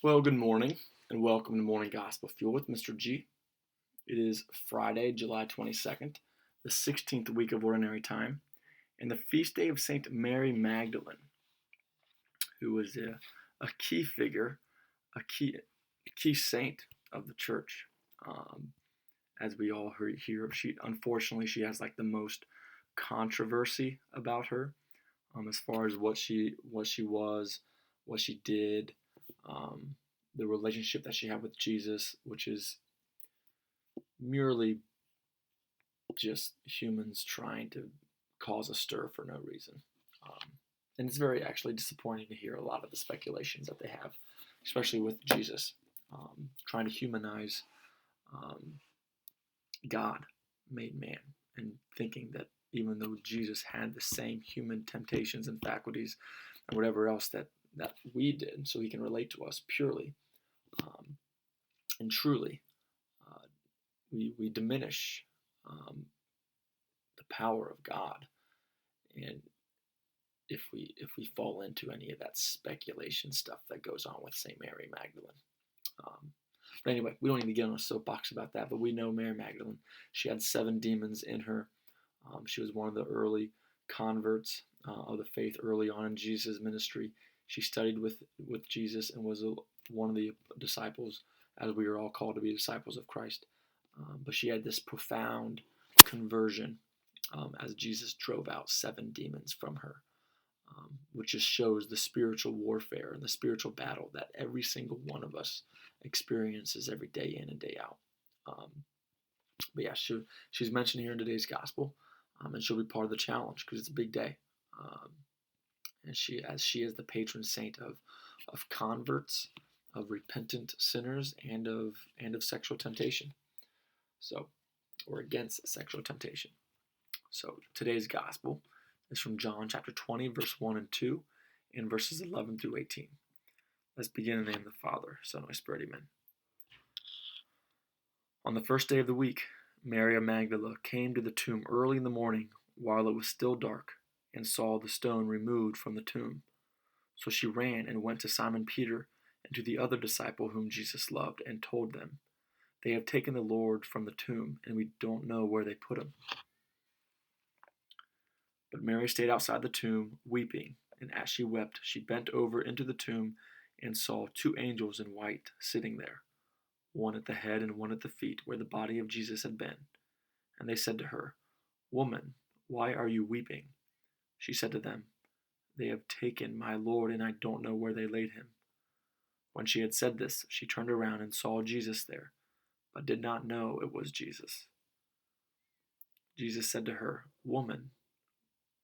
Well, good morning and welcome to Morning Gospel Fuel with Mr. G. It is Friday, July 22nd, the 16th week of Ordinary Time, and the feast day of Saint Mary Magdalene, who was a key figure, a key saint of the church. Um, as we all hear, she has like the most controversy about her, as far as what she was, what she did, um, the relationship that she had with Jesus, which is merely just humans trying to cause a stir for no reason. Um, and it's very actually disappointing to hear a lot of the speculations that they have, especially with Jesus, trying to humanize um, God made man, and thinking that even though Jesus had the same human temptations and faculties and whatever else that we did, so he can relate to us purely um, and truly, uh, we diminish um, the power of God, and if we fall into any of that speculation stuff that goes on with Saint Mary Magdalene. Um, but anyway, we don't need to get on a soapbox about that. But we know Mary Magdalene. She had 7 demons in her. She was one of the early converts of the faith early on in Jesus' ministry. She studied with Jesus and was one of the disciples, as we are all called to be disciples of Christ. But she had this profound conversion as Jesus drove out 7 demons from her, which just shows the spiritual warfare and the spiritual battle that every single one of us experiences every day in and day out. Um, but yeah, she's mentioned here in today's gospel, and she'll be part of the challenge because it's a big day. Um, and she is the patron saint of converts, of repentant sinners, and of sexual temptation. So, or against sexual temptation. So today's gospel is from John chapter 20, verse 1 and 2, and verses 11 through 18. Let's begin in the name of the Father, Son, and Holy Spirit, amen. On the first day of the week, Mary of Magdala came to the tomb early in the morning while it was still dark, and saw the stone removed from the tomb. So she ran and went to Simon Peter and to the other disciple whom Jesus loved, and told them, "They have taken the Lord from the tomb, and we don't know where they put him." But Mary stayed outside the tomb, weeping, and as she wept, she bent over into the tomb and saw 2 angels in white sitting there, one at the head and one at the feet, where the body of Jesus had been. And they said to her, "Woman, why are you weeping?" She said to them, "They have taken my Lord, and I don't know where they laid him." When she had said this, she turned around and saw Jesus there, but did not know it was Jesus. Jesus said to her, "Woman,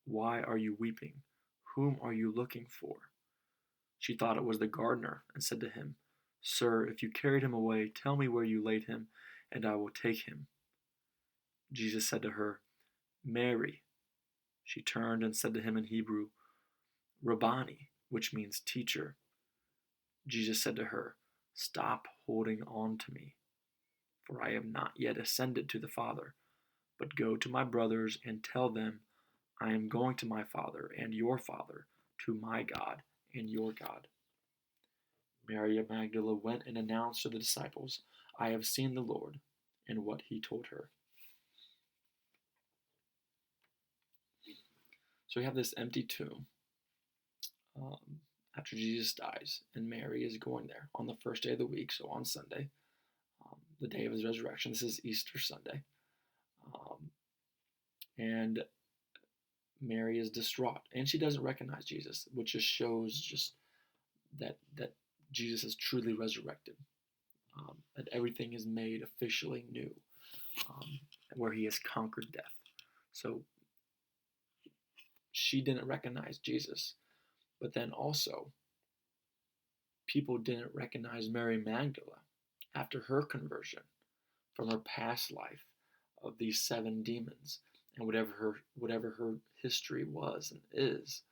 why are you weeping? Whom are you looking for?" She thought it was the gardener, and said to him, "Sir, if you carried him away, tell me where you laid him, and I will take him." Jesus said to her, "Mary." She turned and said to him in Hebrew, "Rabboni," which means teacher. Jesus said to her, "Stop holding on to me, for I have not yet ascended to the Father, but go to my brothers and tell them, I am going to my Father and your Father, to my God and your God." Mary of Magdala went and announced to the disciples, "I have seen the Lord," and what he told her. So we have this empty tomb um, after Jesus dies, and Mary is going there on the first day of the week, so on Sunday, the day of his resurrection. This is Easter Sunday. Um, and Mary is distraught, and she doesn't recognize Jesus, which just shows that Jesus is truly resurrected, that everything is made officially new, where he has conquered death. So she didn't recognize Jesus, but then also people didn't recognize Mary Magdala after her conversion from her past life of these 7 demons and whatever her history was and is.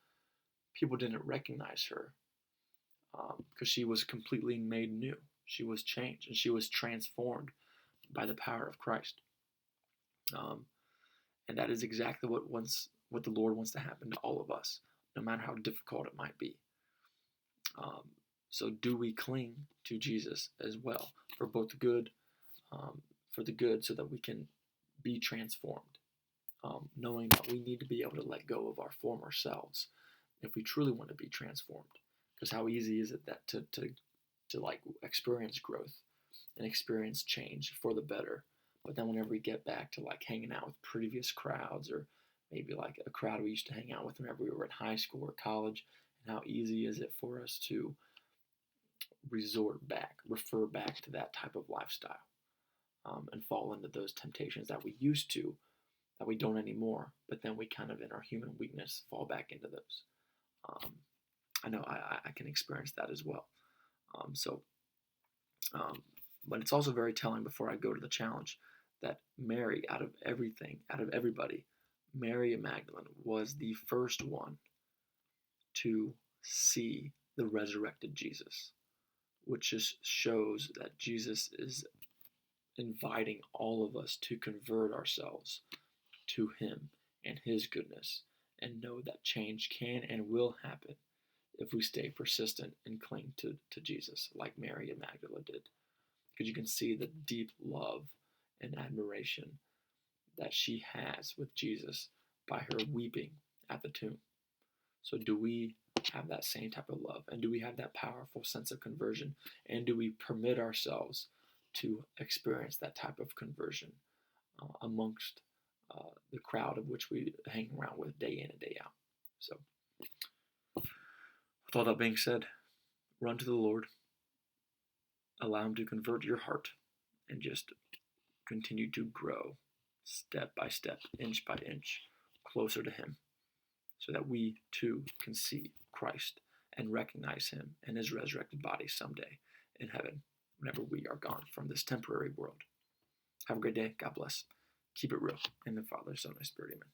People didn't recognize her because she was completely made new. She was changed and she was transformed by the power of Christ. Um, and that is exactly what the Lord wants to happen to all of us, no matter how difficult it might be. Um, So do we cling to Jesus as well for both good, for the good, so that we can be transformed, knowing that we need to be able to let go of our former selves if we truly want to be transformed. Because how easy is it that to like experience growth and experience change for the better, but then whenever we get back to like hanging out with previous crowds, or maybe like a crowd we used to hang out with whenever we were in high school or college, and how easy is it for us to refer back to that type of lifestyle, and fall into those temptations that we used to, that we don't anymore, but then we kind of, in our human weakness, fall back into those. I know I can experience that as well. But it's also very telling, before I go to the challenge, that Mary, out of everybody, Mary and Magdalene was the first one to see the resurrected Jesus, which just shows that Jesus is inviting all of us to convert ourselves to him and his goodness, and know that change can and will happen if we stay persistent and cling to Jesus, like Mary and Magdala did. Because you can see the deep love and admiration that she has with Jesus by her weeping at the tomb. So do we have that same type of love? And do we have that powerful sense of conversion? And do we permit ourselves to experience that type of conversion amongst the crowd of which we hang around with day in and day out? So, with all that being said, run to the Lord. Allow him to convert your heart, and just continue to grow step by step, inch by inch, closer to him, so that we too can see Christ and recognize him and his resurrected body someday in heaven, whenever we are gone from this temporary world. Have a great day. God bless. Keep it real. In the Father, Son, and Spirit. Amen.